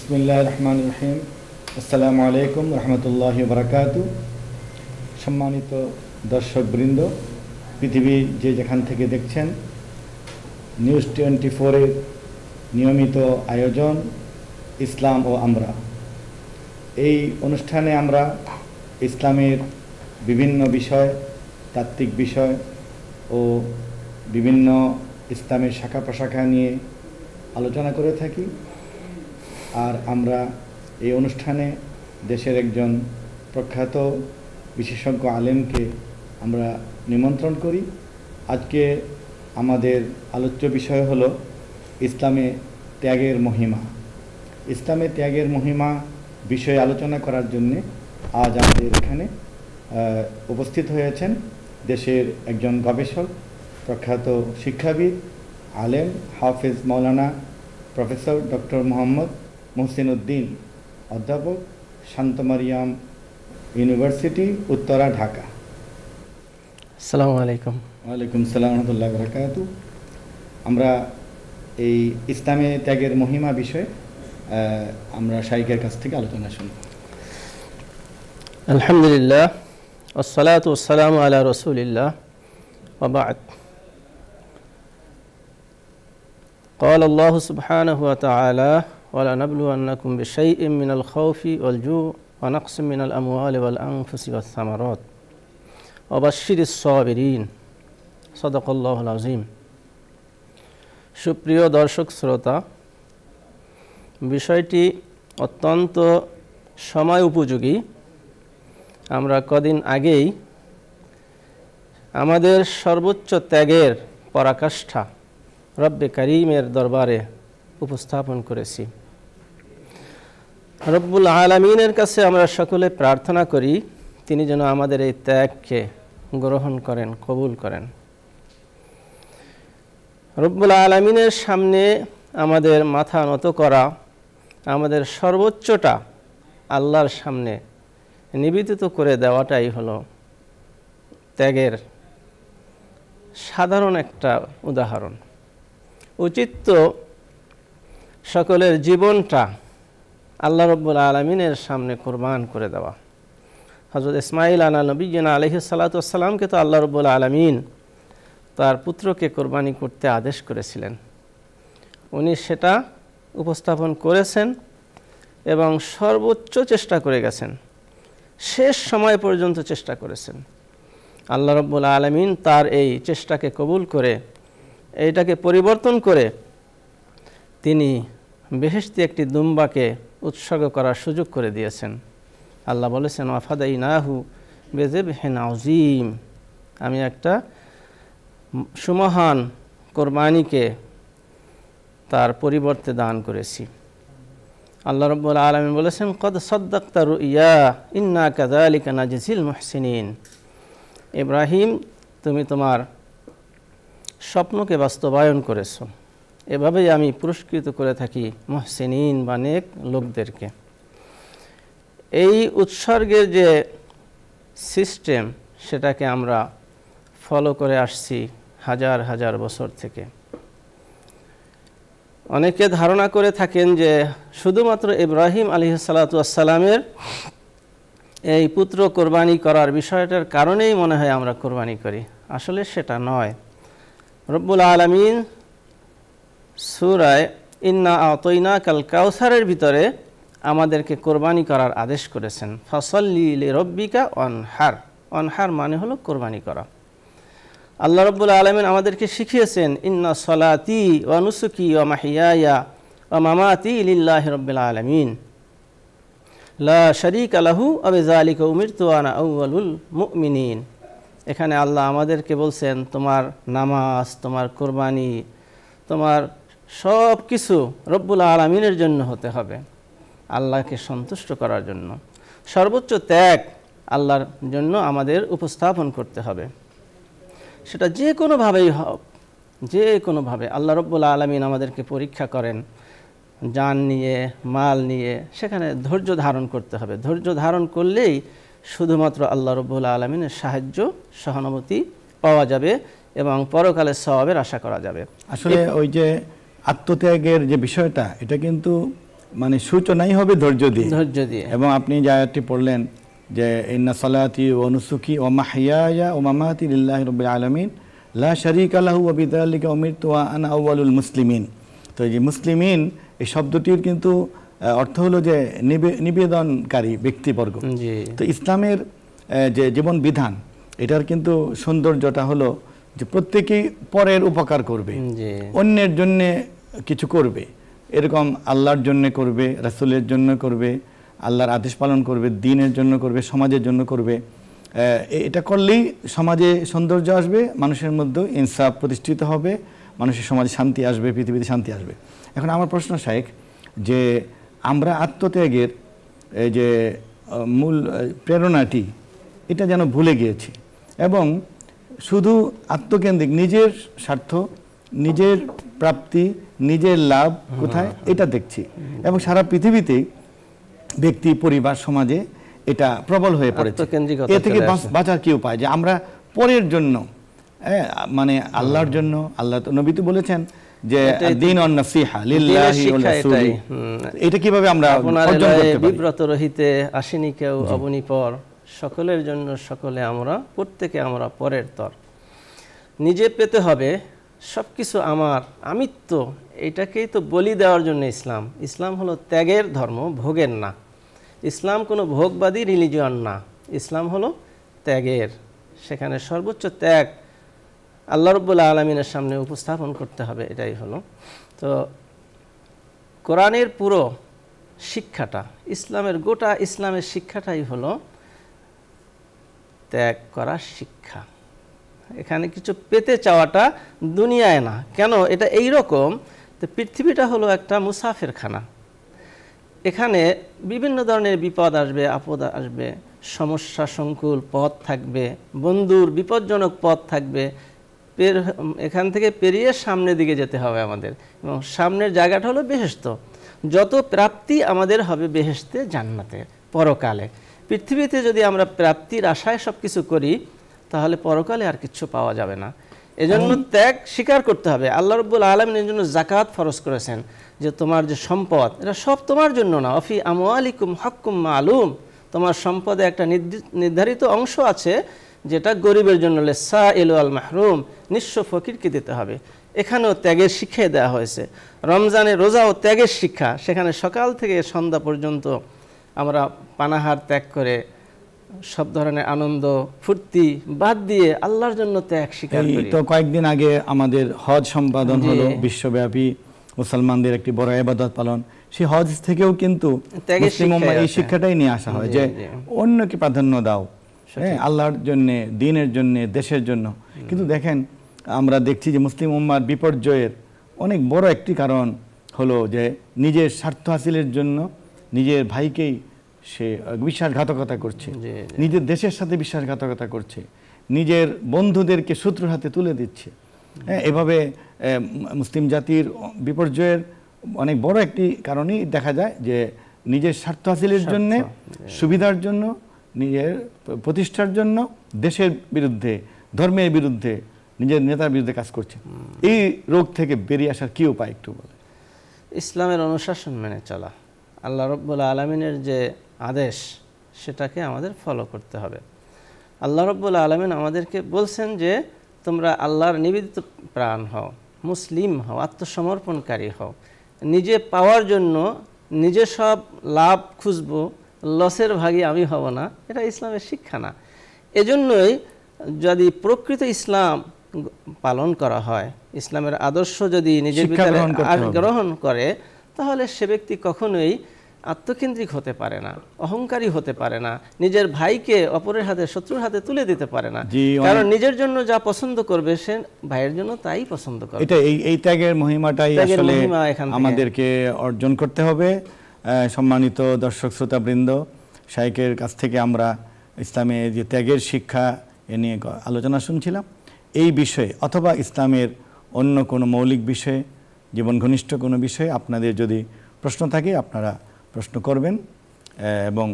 বিসমিল্লাহির রহমানির রহিম। আসসালামু আলাইকুম রহমতুল্লাহি ওয়া বারাকাতুহু। সম্মানিত দর্শকবৃন্দ, পৃথিবীর যে যেখান থেকে দেখছেন, নিউজ 24-এর নিয়মিত আয়োজন ইসলাম ও আমরা। এই অনুষ্ঠানে আমরা ইসলামের বিভিন্ন বিষয়, তাত্ত্বিক বিষয় ও বিভিন্ন ইসলামের শাখা প্রশাখা নিয়ে আলোচনা করে থাকি। আর আমরা এই অনুষ্ঠানে দেশের একজন প্রখ্যাত বিশেষজ্ঞ আলেমকে আমরা নিমন্ত্রণ করি। আজকে আমাদের আলোচ্য বিষয় হলো ইসলামে ত্যাগের মহিমা। ইসলামে ত্যাগের মহিমা বিষয়ে আলোচনা করার জন্যে আজ আমাদের এখানে উপস্থিত হয়েছেন দেশের একজন গবেষক, প্রখ্যাত শিক্ষাবিদ, আলেম, হাফেজ মাওলানা প্রফেসর ডক্টর মোহাম্মদ মহসিন উদ্দিন, অধ্যাপক, শান্ত মারিয়াম ইউনিভার্সিটি, উত্তরা, ঢাকা। আসসালামু আলাইকুম। ওয়ালাইকুম আসসালাম ওয়া রাহমাতুল্লাহি ওয়া বারাকাতুহু। আমরা এই ইসলামে ত্যাগের মহিমা বিষয়ে আমরা শাইখের কাছ থেকে আলোচনা শুনব। আলহামদুলিল্লাহ, ওয়াসসালাতু ওয়াসসালামু আলা রাসূলিল্লাহ, ওয়া বা'দ। قال الله سبحانه وتعالى ولنبلونكم بشيء من الخوف والجوع ونقص من الأموال والأنفس والثمرات وبشر الصابرين صدق الله العظيم। সুপ্রিয় দর্শক শ্রোতা, বিষয়টি অত্যন্ত সময় উপযোগী। আমরা কদিন আগেই আমাদের সর্বোচ্চ ত্যাগের পরাকাষ্ঠা রব্বে কারীমের দরবারে উপস্থাপন করেছি। রব্বুল আলামিনের কাছে আমরা সকলে প্রার্থনা করি, তিনি যেন আমাদের এই ত্যাগকে গ্রহণ করেন, কবুল করেন। রব্বুল আলামিনের সামনে আমাদের মাথা নত করা, আমাদের সর্বোচ্চটা আল্লাহর সামনে নিবেদিত করে দেওয়াটাই হলো ত্যাগের সাধারণ একটা উদাহরণ। উচিত তো সকলের জীবনটা আল্লাহ রব্বুল আলামিনের সামনে কোরবান করে দেওয়া। হযরত ইসমাঈল আলা নবিয়্যিনা আলাইহিস সালাতু ওয়াস সালামকে তো আল্লাহ রব্বুল আলামিন তার পুত্রকে কোরবানি করতে আদেশ করেছিলেন। উনি সেটা উপস্থাপন করেছেন এবং সর্বোচ্চ চেষ্টা করে গেছেন, শেষ সময় পর্যন্ত চেষ্টা করেছেন। আল্লাহ রব্বুল আলামিন তার এই চেষ্টাকে কবুল করে, এইটাকে পরিবর্তন করে তিনি বেহেশতি একটি দুম্বাকে উৎসর্গ করার সুযোগ করে দিয়েছেন। আল্লাহ বলেছেন, ওয়াফাদাইনাহু বিযিবহিন আযীম, আমি একটা সুমহান কোরবানিকে তার পরিবর্তে দান করেছি। আল্লাহ রাব্বুল আলামিন বলেছেন, কদ সাদ্দাকতা রুইয়া ইন্না কাযালিকা নাজজিল মুহসিনিন। ইব্রাহিম, তুমি তোমার স্বপ্নকে বাস্তবায়ন করেছো, এভাবেই আমি পুরস্কৃত করে থাকি মুহসিনিন বা নেক লোকদেরকে। এই উৎসর্গের যে সিস্টেম, সেটাকে আমরা ফলো করে আসছি হাজার হাজার বছর থেকে। অনেকে ধারণা করে থাকেন যে শুধুমাত্র ইব্রাহিম আলাইহিস সালাতু ওয়াস সালামের এই পুত্র কোরবানি করার বিষয়টার কারণেই মনে হয় আমরা কোরবানি করি। আসলে সেটা নয়। রব্বুল আলামিন সূরা ইন্না আতাইনাকাল কাউসারের ভিতরে আমাদেরকে কোরবানি করার আদেশ করেছেন। ফাসাল্লি লিরাব্বিকা ওয়ানহার। ওয়ানহার মানে হলো কোরবানি করা। আল্লাহ রাব্বুল আলামিন আমাদেরকে শিখিয়েছেন, ইন্না সলাতি ওয়া নুসুকি ওয়া মাহইয়ায়া ওয়া মামাতি লিল্লাহি রাব্বিল আলামিন লা শারীকা লাহু ওয়া বিযালিকা উমিরতু ওয়া আনা আউয়ালুল মুমিনিন। এখানে আল্লাহ আমাদেরকে বলছেন, তোমার নামাজ, তোমার কোরবানি, তোমার সব কিছু রব্বুল আলামিনের জন্য হতে হবে, আল্লাহকে সন্তুষ্ট করার জন্য। সর্বোচ্চ ত্যাগ আল্লাহর জন্য আমাদের উপস্থাপন করতে হবে। সেটা যে কোনোভাবেই হোক, যে কোনোভাবে আল্লাহ রব্বুল আলামিন আমাদেরকে পরীক্ষা করেন জান নিয়ে, মাল নিয়ে, সেখানে ধৈর্য ধারণ করতে হবে। ধৈর্য ধারণ করলেই শুধুমাত্র আল্লাহ রব্বুল আলামিনের সাহায্য, সহানুভূতি পাওয়া যাবে এবং পরকালের সওয়াবের আশা করা যাবে। আসলে ওই যে আত্মত্যাগের যে বিষয়টা, এটা কিন্তু মানে সূচনাই হবে ধৈর্য দিয়ে। ধৈর্য দিয়ে। এবং আপনি যে আয়াতটি পড়লেন যে ইন্না সালাতি ওয়া নুসুকি ওয়া মাহইয়ায়া ওয়া মামাতি লিল্লাহি রাব্বিল আলামিন লা শারীকা লাহু ওয়া বিযালিকা উমিরতু ওয়া আনা আউয়ালুল মুসলিমিন। তো এই যে মুসলিমিন এই শব্দটির কিন্তু অর্থ হলো যে নিবেদনকারী ব্যক্তিবর্গ। তো ইসলামের যে জীবন বিধান এটার কিন্তু সৌন্দর্যটা হলো যে প্রত্যেকেই পরের উপকার করবে, অন্যের জন্য কিছু করবে, এরকম আল্লাহর জন্য করবে, রাসূলের জন্য করবে, আল্লাহর আদেশ পালন করবে, দ্বীনের জন্য করবে, সমাজের জন্য করবে। এটা করলেই সমাজে সৌন্দর্য আসবে, মানুষের মধ্যে ইনসাফ প্রতিষ্ঠিত হবে, মানুষের সমাজে শান্তি আসবে, পৃথিবীতে শান্তি আসবে। এখন আমার প্রশ্ন শাইখ, যে আমরা আত্মত্যাগের এই যে মূল প্রেরণাটি এটা যেন ভুলে গিয়েছি এবং শুধু আত্মকেন্দ্রিক, নিজের স্বার্থ, নিজের প্রাপ্তি, নিজের লাভ কোথায় এটা দেখছি এবং সারা পৃথিবীতে ব্যক্তি, পরিবার, সমাজে এটা প্রবল হয়ে পড়েছে। এ থেকে বাঁচার কি উপায়? যে আমরা পরের জন্য, মানে আল্লাহর জন্য, আল্লাহ তো নবী তো বলেছেন যে দ্বীন ওয়ান নাসিহা লিল্লাহি ওয়া রাসূলি, এটা কিভাবে আমরা অর্জন করতে পারি? বিব্রত রহিতে আসেনি কেউ অবনীপর, সকলের জন্য সকলে আমরা, প্রত্যেকে আমরা পরের তর। নিজে পেতে হবে সবকিছু আমার, আমিত্ব, এটাকেই তো বলি দেওয়ার জন্য ইসলাম। ইসলাম হলো ত্যাগের ধর্ম, ভোগের না। ইসলাম কোনো ভোগবাদী রিলিজিয়ন না, ইসলাম হলো ত্যাগের। সেখানে সর্বোচ্চ ত্যাগ আল্লাহ রাব্বুল আলামিনের সামনে উপস্থাপন করতে হবে, এটাই হলো। তো কোরআনের পুরো শিক্ষাটা, ইসলামের গোটা ইসলামের শিক্ষাটাই হলো ত্যাগ করার শিক্ষা। এখানে কিছু পেতে চাওয়াটা দুনিয়ায় না। কেন এটা এই রকম? তো পৃথিবীটা হলো একটা মুসাফিরখানা। এখানে বিভিন্ন ধরনের বিপদ আসবে, আপদ আসবে, সমস্যা সংকুল পথ থাকবে, বন্ধুর বিপজ্জনক পথ থাকবে। এখান থেকে পেরিয়ে সামনের দিকে যেতে হবে আমাদের, এবং সামনের জায়গাটা হলো বেহেশত। যত প্রাপ্তি আমাদের হবে বেহেশতে, জান্নাতে, পরকালে। পৃথিবীতে যদি আমরা প্রাপ্তির আশায় সব কিছু করি তাহলে পরকালে আর কিছু পাওয়া যাবে না। এজন্য ত্যাগ স্বীকার করতে হবে। আল্লাহ রাব্বুল আলামিন এর জন্য যাকাত ফরজ করেছেন, যে তোমার যে সম্পদ এটা সব তোমার জন্য না। অফি আমওয়ালিকুম হাক্কুম মালুম, তোমার সম্পদে একটা নির্ধারিত অংশ আছে যেটা গরিবের জন্য, লিসাইল ওয়াল মাহরুম, নিঃস্ব ফকিরকে দিতে হবে। এখানেও ত্যাগের শিক্ষা দেওয়া হয়েছে। রমজানে রোজাও ত্যাগের শিক্ষা। সেখানে সকাল থেকে সন্ধ্যা পর্যন্ত আমরা পানাহার ত্যাগ করে সব ধরনের আনন্দ ফুর্তি বাদ দিয়ে আল্লাহর জন্য ত্যাগ স্বীকার করি। তো কয়েকদিন আগে আমাদের হজ সম্পাদন হলো, বিশ্বব্যাপী মুসলমানদের একটি বড় ইবাদত পালন। সেই হজ থেকেও কিন্তু এই শিক্ষাটাই নিয়ে আসা হয় যে অন্যকে প্রাধান্য দাও, হ্যাঁ, আল্লাহর জন্য, দ্বীনের জন্য, দেশের জন্য। কিন্তু দেখেন, আমরা দেখছি যে মুসলিম উম্মার বিপর্যয়ের অনেক বড় একটি কারণ হলো যে নিজের স্বার্থ হাসিলের জন্য নিজের ভাইকেই সে বিশ্বাসঘাতকতা করছে, নিজের দেশের সাথে বিশ্বাসঘাতকতা করছে, নিজের বন্ধুদেরকে শত্রুর হাতে তুলে দিচ্ছে। হ্যাঁ, এভাবে মুসলিম জাতির বিপর্যয়ের অনেক বড় একটি কারণই দেখা যায় যে নিজের স্বার্থ হাসিলের জন্য, সুবিধার জন্য, নিজের প্রতিষ্ঠার জন্য দেশের বিরুদ্ধে, ধর্মের বিরুদ্ধে, নিজের নেতার বিরুদ্ধে কাজ করছে। এই রোগ থেকে বেরিয়ে আসার কি উপায় একটু বলে? ইসলামের অনুশাসন মেনে চলা, আল্লাহ রাব্বুল আলামিনের যে আদেশ সেটাকে আমাদের ফলো করতে হবে। আল্লাহ রাব্বুল আলামিন আমাদেরকে বলছেন যে তোমরা আল্লাহর নিবেদিত প্রাণ হও, মুসলিম হও, আত্মসমর্পণকারী হও। নিজে পাওয়ার জন্য নিজে সব লাভ খুঁজবো, লসের ভাগী আমি হব না, এটা ইসলামের শিক্ষা না। এজন্যই যদি প্রকৃত ইসলাম পালন করা হয়, ইসলামের আদর্শ যদি নিজের ভিতরে গ্রহণ করে, তাহলে সে ব্যক্তি কখনোই আত্মকেন্দ্রিক হতে পারে না, অহংকারী হতে পারে না, নিজের ভাইকে অপরের হাতে, শত্রুর হাতে তুলে দিতে পারে না। কারণ নিজের জন্য যা পছন্দ করবে সে ভাইয়ের জন্য তাই পছন্দ করবে। এটা এই ত্যাগের মহিমাটাই আসলে আমাদেরকে অর্জন করতে হবে। সম্মানিত দর্শক শ্রোতাবৃন্দ, শাইখের কাছ থেকে আমরা ইসলামে যে ত্যাগের শিক্ষা এ নিয়ে আলোচনা শুনছিলাম। এই বিষয়ে অথবা ইসলামের অন্য কোনো মৌলিক বিষয়ে, জীবন ঘনিষ্ঠ কোনো বিষয়ে আপনাদের যদি প্রশ্ন থাকে আপনারা প্রশ্ন করবেন এবং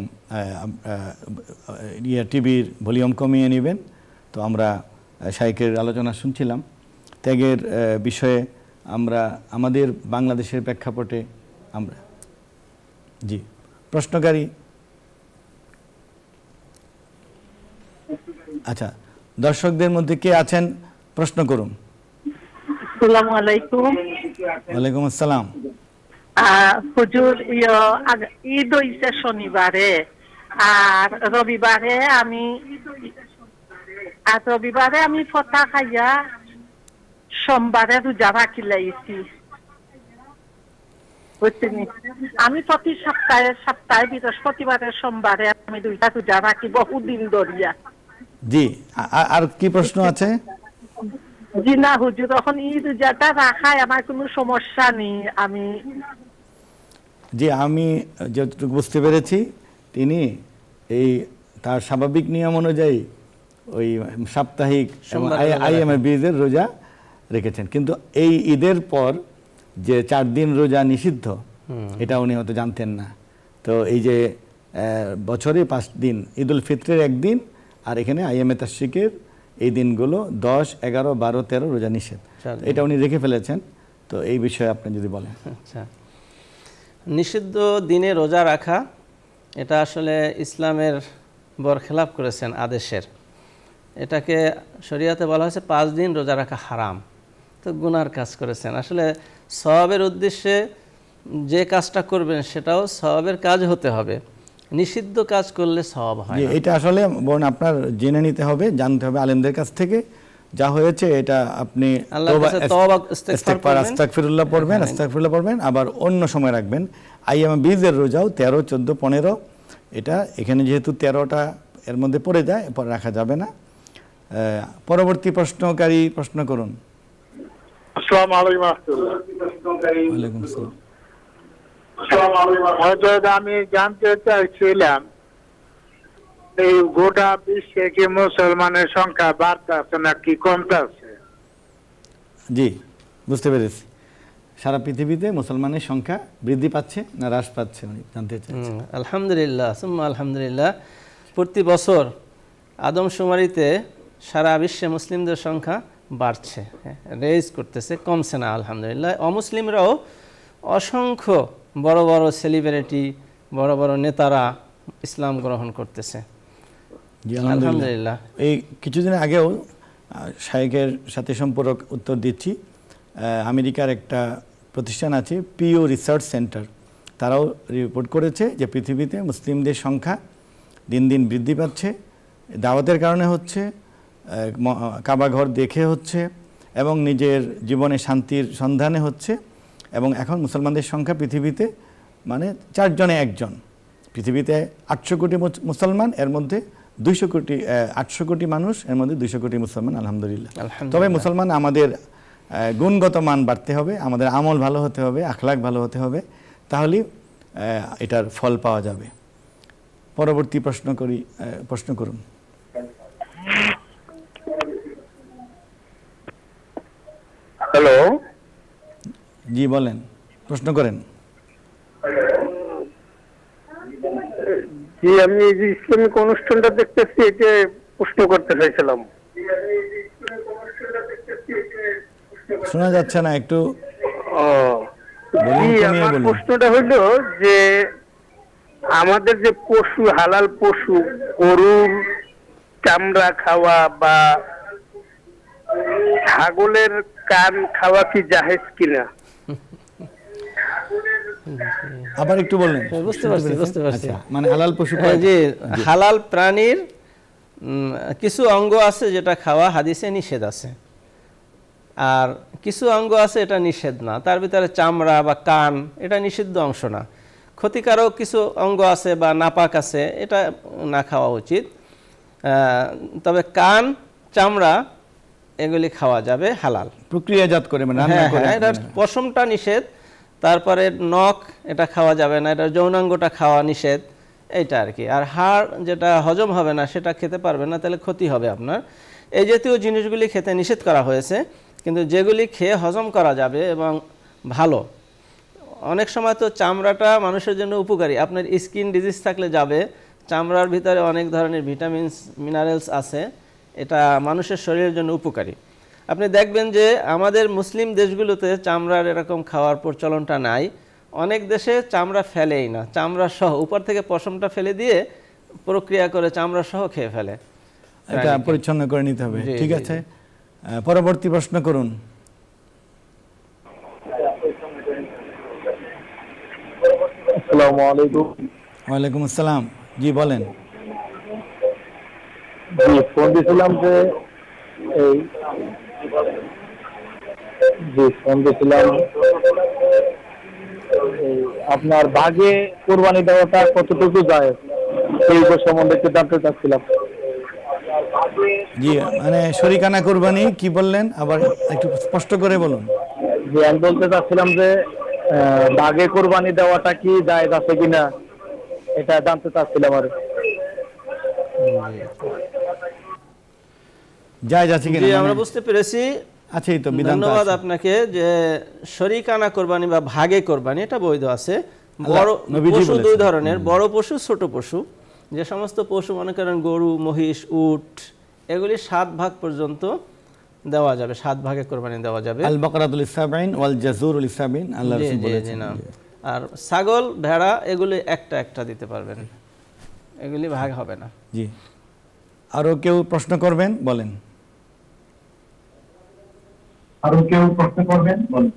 টিভির ভলিউম কমিয়ে নেবেন। তো আমরা শাইখের আলোচনা শুনছিলাম ত্যাগের বিষয়ে। আমরা আমাদের বাংলাদেশের প্রেক্ষাপটে আমরা জি, প্রশ্নকারী। আচ্ছা, দর্শকদের মধ্যে কে আছেন প্রশ্ন করুন। আসসালামু আলাইকুম। ওয়ালাইকুম আসসালাম। হুজুর, ঈদ হইছে শনিবারে, আর রবিবারে আমি ফতা খাইয়া সোমবারে রোজা রাখি লাইছি, বুঝছেন? আমি প্রতি সপ্তাহে বৃহস্পতিবারে সোমবারে আমি 2টা রোজা রাখি বহুদিন ধরিয়া। জি, আর কি প্রশ্ন আছে? জি না হুজুর, তখন এই রোজাটা রাখায় আমার কোনো সমস্যা নেই। আমি যতটুকু বুঝতে পেরেছি, তিনি তার স্বাভাবিক নিয়ম অনুযায়ী ওই সাপ্তাহিক আইএমএ বীজের রোজা রেখেছেন, কিন্তু এই ঈদের পর যে 4 দিন রোজা নিষিদ্ধ, এটা উনি হয়তো জানতেন না। তো এই যে বছরে 5 দিন, ঈদ উল ফিত্রের একদিন, আর এখানে আইএমএ তাশরিকের এই দিনগুলো 10, 11, 12, 13 রোজা নিষেধ, এটা উনি রেখে ফেলেছেন। তো এই বিষয়ে আপনি যদি বলেন। আচ্ছা, নিষিদ্ধ দিনে রোজা রাখা এটা আসলে ইসলামের বরখেলাপ করেছেন আদেশের। এটাকে শরীয়তে বলা হয়েছে 5 দিন রোজা রাখা হারাম। তো গুনার কাজ করেছেন। আসলে সওয়াবের উদ্দেশ্যে যে কাজটা করবেন সেটাও সওয়াবের কাজ হতে হবে, নিষিদ্ধ কাজ করলে সওয়াব হয় না। এটা আসলে বোন আপনার জেনে নিতে হবে, জানতে হবে আলেমদের কাছ থেকে। যা হয়েছে এটা আপনি আস্তাগফিরুল্লাহ পড়বেন, আবার অন্য সময় রাখবেন। আইয়ামে বীজের রোজাও 13, 14, 15, এটা এখানে যেহেতু 13টা এর মধ্যে পড়ে যায়, এরপর রাখা যাবে না। পরবর্তী প্রশ্নকারী প্রশ্ন করুন। আসসালামু আলাইকুম। ওয়ালাইকুম আসসালাম। আমি জানতে চাইছিলাম, এই গোটা বিশ্বে কি মুসলমানের সংখ্যা বাড়তেছে নাকি কমতেছে? জি, বুঝতে পেরেছি। সারা পৃথিবীতে মুসলমানের সংখ্যা বৃদ্ধি পাচ্ছে না হ্রাস পাচ্ছে, উনি জানতে চাইছেন। আলহামদুলিল্লাহ, সুম্মা আলহামদুলিল্লাহ। প্রতি বছর আদমশুমারিতে সারা বিশ্বে মুসলিমদের সংখ্যা বাড়ছে, রেজ করতেছে, কমছে না। আলহামদুলিল্লাহ। অমুসলিমরাও অসংখ্য বড় বড় সেলিব্রিটি, বড় বড় নেতারা ইসলাম গ্রহণ করতেছে। আলহামদুলিল্লাহ। এই কিছুদিন আগেও শাইখের সাথে সম্পর্ক উত্তর দিচ্ছি, আমেরিকার একটা প্রতিষ্ঠান আছে পিও রিসার্চ সেন্টার, তারাও রিপোর্ট করেছে যে পৃথিবীতে মুসলিমদের সংখ্যা দিন দিন বৃদ্ধি পাচ্ছে। দাওয়াতের কারণে হচ্ছে, কাবাঘর দেখে হচ্ছে, এবং নিজের জীবনে শান্তির সন্ধানে হচ্ছে। এবং এখন মুসলমানদের সংখ্যা পৃথিবীতে মানে 4 জনে 1 জন। পৃথিবীতে 800 কোটি মুসলমান, এর মধ্যে 200 কোটি 800 কোটি মানুষ, এর মধ্যে 200 কোটি মুসলমান। আলহামদুলিল্লাহ। তবে মুসলমান আমাদের গুণগত মান বাড়তে হবে, আমাদের আমল ভালো হতে হবে, আখলাক ভালো হতে হবে, তাহলেই এটার ফল পাওয়া যাবে। পরবর্তী প্রশ্ন করুন। হ্যালো, জি বলেন, প্রশ্ন করেন। জি, আমি এই যে ইসলামিক অনুষ্ঠানটা দেখতেছি, এটা প্রশ্ন করতে চাইছিলাম। শোনা যাচ্ছে না, একটু আমার প্রশ্নটা হলো যে আমাদের যে পশু, হালাল পশু, গরুর চামড়া খাওয়া বা ছাগলের কান খাওয়া কি জায়েজ কিনা? আবার একটু বললেন। বুঝতে পারছি। মানে হালাল পশু, যে হালাল প্রাণীর কিছু অঙ্গ আছে যেটা খাওয়া হাদিসে নিষেধ আছে, আর কিছু অঙ্গ আছে এটা নিষেধ না। তার ভিতরে চামড়া বা কান এটা নিষিদ্ধ অংশ না। ক্ষতিকারক কিছু অঙ্গ আছে বা নাপাক আছে, এটা না খাওয়া উচিত। তবে কান, চামড়া এগুলি খাওয়া যাবে, হালাল। প্রক্রিয়াজাত করে রান্না করে। এটা পশমটা নিষেধ, তারপরে নখ এটা খাওয়া যাবে না, এটা যৌনাঙ্গটা খাওয়া নিষেধ, এইটা আর কি। আর হাড় যেটা হজম হবে না সেটা খেতে পারবে না, তাহলে ক্ষতি হবে আপনার। এই জাতীয় জিনিসগুলি খেতে নিষেধ করা হয়েছে, কিন্তু যেগুলি খেয়ে হজম করা যাবে এবং ভালো। অনেক সময় তো চামড়াটা মানুষের জন্য উপকারী। আপনার স্কিন ডিজিজ থাকলে যাবে, চামড়ার ভিতরে অনেক ধরনের ভিটামিনস, মিনারেলস আছে, এটা মানুষের শরীরের জন্য উপকারী। আপনি দেখবেন যে আমাদের মুসলিম দেশগুলোতে চামড়ার এরকম খাওয়ার প্রচলনটা নাই, অনেক দেশে চামড়া ফেলেই না, চামড়া সহ উপর থেকে পশমটা ফেলে দিয়ে প্রক্রিয়া করে চামড়া সহ খেয়ে ফেলে। এটা পরিচ্ছন্ন করে নিতে হবে। ঠিক আছে, পরবর্তী প্রশ্ন করুন। আসসালামু আলাইকুম। ওয়ালাইকুম আসসালাম। জি বলেন। জি, ফোন দিয়েছিলাম যে আপনার বাঘে কোরবানি দেওয়াটা কতটুকু যায় এই সম্বন্ধে একটু জানতে চাচ্ছিলাম। জি, মানে শরিকানা কোরবানি কি বললেন, আবার একটু স্পষ্ট করে বলুন। জি, আমি বলতে চাচ্ছিলাম যে বাঘে কোরবানি দেওয়াটা কি জায়েজ আছে কিনা এটা জানতে চাচ্ছিলাম। আর জায়েজ আছে কিনা আমরা বুঝতে পেরেছি। আচ্ছা, এই তো বিধান। ধন্যবাদ আপনাকে। যে শরিকানা কোরবানি বা ভাগে কোরবানি এটা বৈধ আছে। বড় পশু দুই ধরনের, বড় পশু, ছোট পশু। যে সমস্ত পশু মনে করেন গরু, মহিষ, উট, এগুলি 7 ভাগ পর্যন্ত দেওয়া যাবে, 7 ভাগে কোরবানি দেওয়া যাবে। আল বাকরাতুল ইসাবাইন ওয়াল জাজুরুল ইসাবিন, আল্লাহ রাসূল বলেছেন। আর ছাগল, ভেড়া এগুলি একটা একটা দিতে পারবেন, এগুলি ভাগ হবে না। জি, আরো কেউ প্রশ্ন করবেন? বলেন। আরো কেউ প্রশ্ন করবেন? বলেন।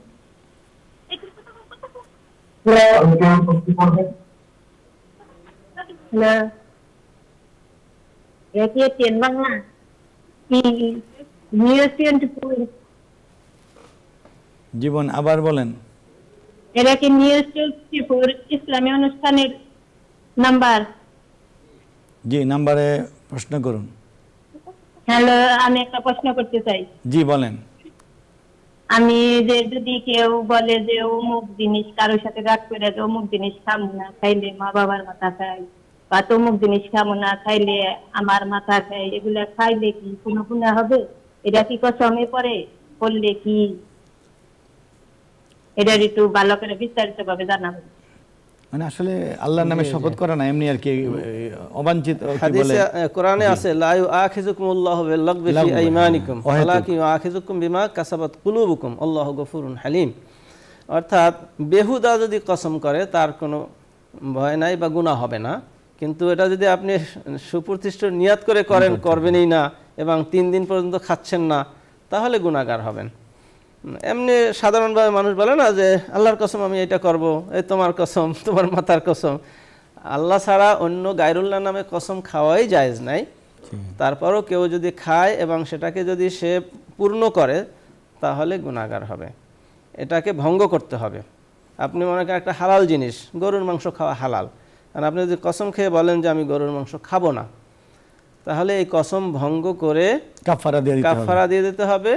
জীবন, আবার বলেন। এরা কি নিউজ 24 ইসলামী অনুষ্ঠানের নাম্বার? জি, নাম্বারে প্রশ্ন করুন। হ্যালো, আমি একটা প্রশ্ন করতে চাই। জি বলেন। আমি যে যদি কেউ বলে যে অমুক জিনিস কারোর সাথে রাগ করে যে অমুক জিনিস খাবো না খাইলে মা বাবার মাথা খাই, বা অমুক জিনিস খাবো না খাইলে আমার মাথা খাই, এগুলা খাইলে কি কোনো গুনাহ হবে? এটা কি কসমে পড়ে? করলে কি? এটা একটু ভালো করে বিস্তারিত ভাবে জানাবেন। মানে আসলে আল্লাহর নামে শপথ করা না, এমনি আর কি অবাঞ্ছিত। হাদিসে কোরআনে আছে লা ইউআখিযুকুমুল্লাহু বিল-লাগবি ফি আইমানিকুম ওয়ালাকিন ইউআখিযুকুম বিমা কাসাবাত কুলুবুকুম আল্লাহু গফুরুন হালিম। অর্থাৎ বেহুদা যদি কসম করে তার কোনো ভয় নাই বা গুনাহ হবে না, কিন্তু এটা যদি আপনি সুপ্রতিষ্ঠিত নিয়াত করে করেন করবেনই না এবং 3 দিন পর্যন্ত খাচ্ছেন না, তাহলে গুনাহগার হবেন। এমনি সাধারণভাবে মানুষ বলে না যে আল্লাহর কসম আমি এটা করব, এই তোমার কসম, তোমার মাতার কসম। আল্লাহ ছাড়া অন্য গায়রুল্লাহর নামে কসম খাওয়াই জায়েজ নাই। তারপরও কেউ যদি খায় এবং সেটাকে যদি সে পূর্ণ করে তাহলে গুনাহগার হবে, এটাকে ভঙ্গ করতে হবে। আপনি মনে করেন একটা হালাল জিনিস, গরুর মাংস খাওয়া হালাল, আর আপনি যদি কসম খেয়ে বলেন যে আমি গরুর মাংস খাবো না, তাহলে এই কসম ভঙ্গ করে কাফারা দিয়ে দিতে হবে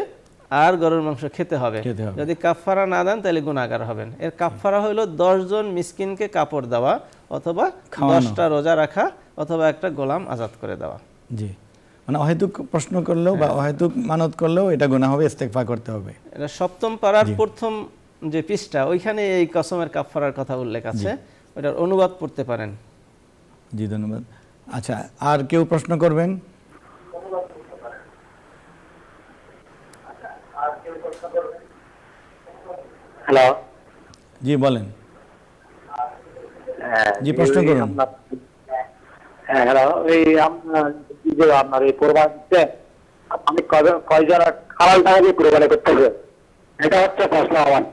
আর গরুর মাংস খেতে হবে। যদি কাফারা না দেন তাহলে গুনাহগার হবেন। এর কাফারা হলো 10 জন মিসকিনকে কাপড় দেওয়া, অথবা 10টা রোজা রাখা, অথবা একটা গোলাম আজাদ করে দেওয়া। জি, মানে অহেতুক প্রশ্ন করলেও বা অহেতুক মানত করলেও এটা গুনাহ হবে, ইস্তেগফার করতে হবে। এটা 7ম পারার প্রথম যে পৃষ্ঠা, ওইখানে এই কসমের কাফারার কথা উল্লেখ আছে, ওটার অনুবাদ পড়তে পারেন। জি ধন্যবাদ। আচ্ছা, আর কেউ প্রশ্ন করবেন? হ্যালো, জি বলেন। জি প্রশ্ন করুন। হ্যাঁ হ্যালো, এই আপনার এই কোরবানিতে আমি কয়জন হালাল টাকা দিয়ে কোরবানি করতে হবে, এটা হচ্ছে প্রশ্ন আমার।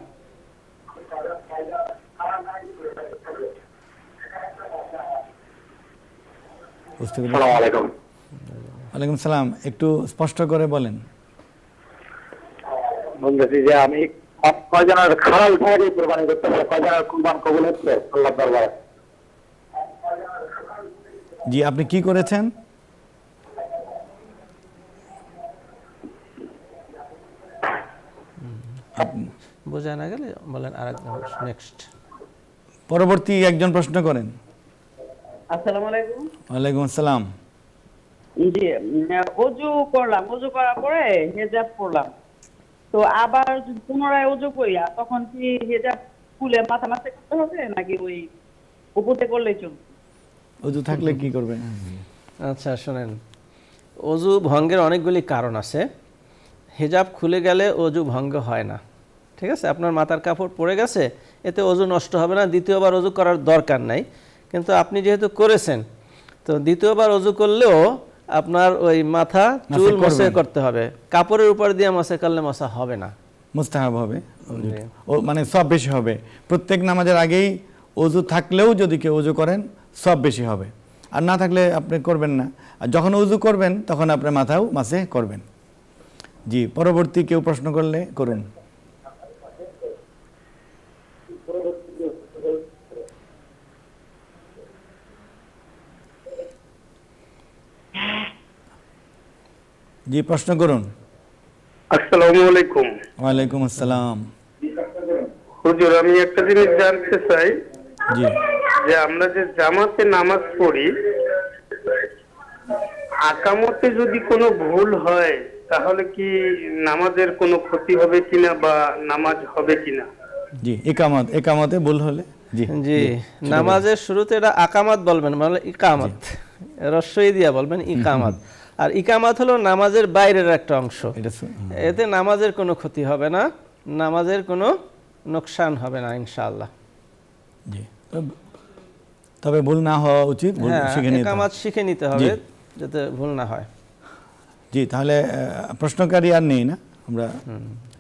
ওয়ালাইকুম সালাম, একটু স্পষ্ট করে বলেন। বলতেছি যে আমি কয়জনের হালাল টাকা দিয়ে কোরবানি করতে হবে, কয়জনের কুরবান কবুল হচ্ছে আল্লাহর দরবারে? জি, আপনি কি করেছেন? বোঝা না গেলে বলেন আরেকজন। নেক্সট, পরবর্তী একজন প্রশ্ন করেন। আসসালামু আলাইকুম। ওয়ালাইকুম আসসালাম। জি, ওযু করলাম, ওযু করার পরে হিজাব পরলাম, তো আবার পুনরায় ওযু করিয়া তখন কি হিজাব খুলে মাথা মাথা করতে হবে নাকি ওই উপরে করলেই চলবে? ওযু থাকলে কি করবেন? আচ্ছা শুনেন, ওযু ভঙ্গের অনেকগুলি কারণ আছে। হিজাব খুলে গেলে ওযু ভঙ্গ হয় না, ঠিক আছে? আপনার মাথার কাপড় পড়ে গেছে, এতে অজু নষ্ট হবে না, দ্বিতীয়বার অজু করার দরকার নাই। কিন্তু আপনি যেহেতু করেছেন, তো দ্বিতীয়বার অজু করলেও আপনার ওই মাথা চুল মসে করতে হবে, কাপড়ের উপর দিয়ে মসে করলে মশা হবে না, মুস্তাহাব হবে, ও মানে সব বেশি হবে। প্রত্যেক নামাজের আগেই অজু থাকলেও যদি কেউ অজু করেন সব বেশি হবে, আর না থাকলে আপনি করবেন না। আর যখন অজু করবেন তখন আপনার মাথাও মাসে করবেন। জি, পরবর্তী কেউ প্রশ্ন করলে করুন। জি, প্রশ্ন করুন। আসসালামু আলাইকুম। ওয়ালাইকুম আসসালাম। হুজুর, আমি একটা জিনিস জানতে চাই, জি, যে আমরা যে জামাতে নামাজ পড়ি, আকামতে যদি কোনো ভুল হয় তাহলে কি নামাজের কোনো ক্ষতি হবে কিনা বা নামাজ হবে কিনা? জি, একামতে ভুল হলে জি জি, নামাজের শুরুতে এটা আকামাত বলবেন, মানে ইকামত, রস্বই দিয়া বলবেন ইকামত। আর ইকামত হলো নামাজের বাইরের একটা অংশ, এতে নামাজের কোনো ক্ষতি হবে না, নামাজের কোনো নোকসান হবে না ইনশাআল্লাহ। জি, তবে ভুল না হওয়া উচিত, ইকামত শিখে নিতে হবে যাতে ভুল না হয়। জি, তাহলে প্রশ্নকারী আর নেই না, আমরা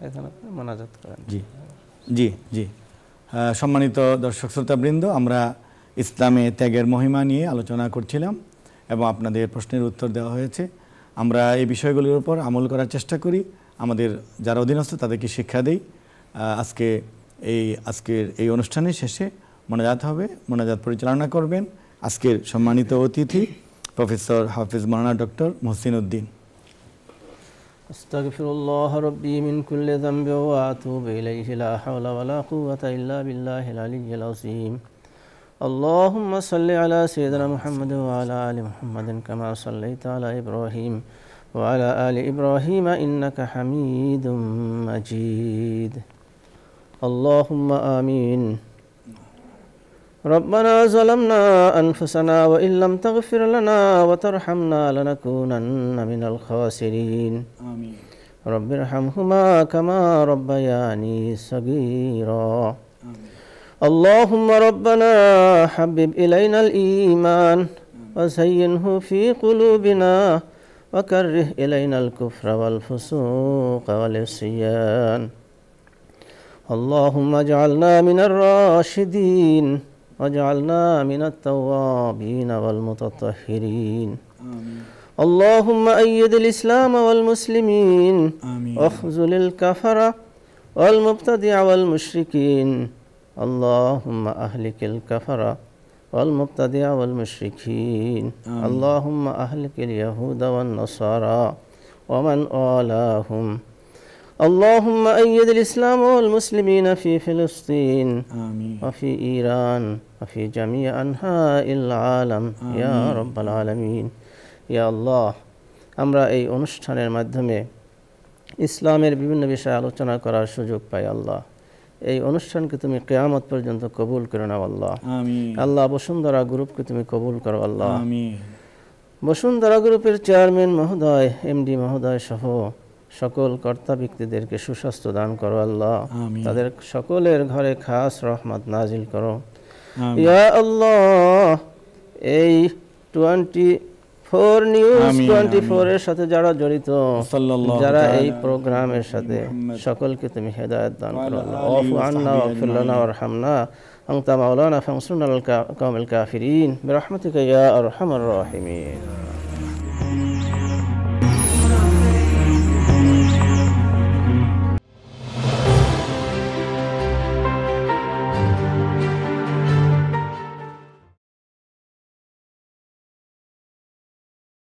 এখানে মোনাজাত করেন। জি জি জি, সম্মানিত দর্শক শ্রোতাবৃন্দ, আমরা ইসলামে ত্যাগের মহিমা নিয়ে আলোচনা করছিলাম এবং আপনাদের প্রশ্নের উত্তর দেওয়া হয়েছে। আমরা এই বিষয়গুলির উপর আমল করার চেষ্টা করি, আমাদের যারা অধীনস্থ তাদেরকে শিক্ষা দেই। আজকের এই অনুষ্ঠানের শেষে মোনাজাত হবে, মোনাজাত পরিচালনা করবেন আজকের সম্মানিত অতিথি প্রফেসর হাফিজ মাওলানা ডক্টর মুহসিন উদ্দিন। আস্তাগফিরুল্লাহ রাব্বি মিন কুল্লি যামবি ওয়া আতুবু ইলাইহি লা হাওলা ওয়া লা কুওয়াতা ইল্লা বিল্লাহিল আলিয়্যিল আযীম। আল্লাহুম্মা সাল্লি আলা সাইয়্যিদিনা মুহাম্মাদিন ওয়া আলা আলি মুহাম্মাদিন কামা সাল্লাইতা আলা ইব্রাহিম ওয়া আলা আলি ইব্রাহিম ইন্নাকা হামিদুম মাজিদ। আল্লাহুম্মা আমিন। ربنا ظلمنا أنفسنا وإن لم تغفر لنا وترحمنا لنكونن من الخاسرين. آمين. رب ارحمهما كما ربياني صغيرا. اللهم ربنا حبب إلينا الإيمان وزينه في قلوبنا وكره إلينا الكفر والفسوق والعصيان. اللهم اجعلنا من الراشدين واجعلنا من التوابين والمتطهرين. آمين. اللهم أيد الإسلام والمسلمين. آمين. واخذل الكفرة والمبتدع والمشركين. اللهم أهلك الكفرة والمبتدع والمشركين. آمين. اللهم أهلك اليهود والنصارى ومن آلاهم. اللهم أيد الإسلام والمسلمين في فلسطين. آمين. وفي إيران وفي جميع أنحاء العالم. آمين. يا رب العالمين. يا الله, আমরা এই অনুষ্ঠানের মাধ্যমে ইসলামের বিভিন্ন বিষয়ে আলোচনা করার সুযোগ পাই। আল্লাহ, এই অনুষ্ঠানকে তুমি কিয়ামত পর্যন্ত কবুল করে নাও আল্লাহ। আমিন। আল্লাহ, বসুন্ধরা গ্রুপকে তুমি কবুল করো আল্লাহ। আমিন। বসুন্ধরা গ্রুপের চেয়ারম্যান মহোদয়, এমডি মহোদয় সহ সকল কর্তা ব্যক্তিদেরকে সুস্বাস্থ্য দান করো আল্লাহ। তাদের সকলের ঘরে খাস রহমত নাজিল করো ইয়া আল্লাহ। এই 24 নিউজ 24 এর সাথে যারা জড়িত, যারা এই প্রোগ্রামের সাথে, সকলকে তুমি হেদায়েত দান করো আল্লাহ। আফু আন্না ওয়াগফির লানা ওয়ারহামনা আনতা মাওলানা ফানসুরনা আলাল কওমিল কাফিরিন বিরহমাতিকা ইয়া আরহামার রাহিমিন।